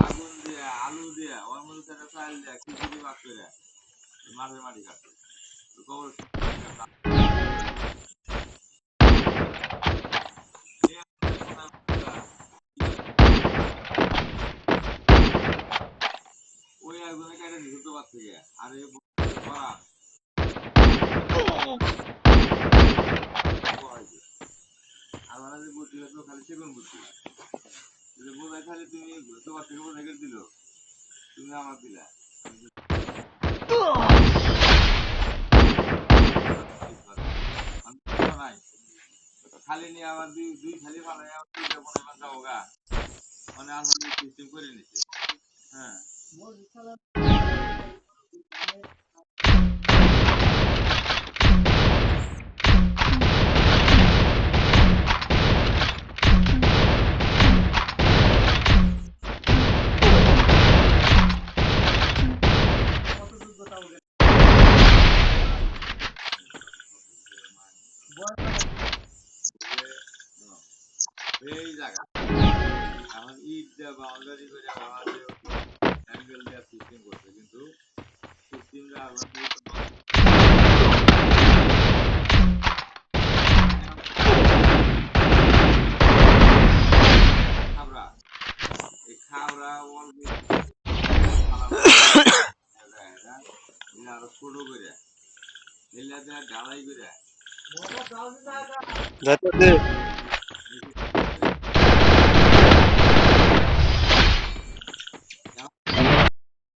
আগুন দিয়া আলু দিয়া ওর মধ্যে একটা চাল দিয়া খিচুড়ি ভাত করে মাঠের মাটি কাটে গোবর ওই একজনে কেটে ঢুকতে পারছে আর এই করা আমার যে বুদ্ধি হতো খালি সেগুন বুদ্ধি বোঝায় খালি তুমি তোমার থেকে বোঝা গেল দিল তুমি আমার দিলা নাই খালি নিয়ে আমার দুই খালি বানায় যাবো গা মানে আসলে সিস্টেম করে নিচ্ছে হ্যাঁ এই জায়গা এখন ইট দেওয়া বাউন্ডারি করে আমাদের অ্যাঙ্গেল দেওয়া সিস্টেম করছে কিন্তু সিস্টেমটা আবার খাবরা এই খাবরা আরো ছোট করে ঢালাই করে যাতে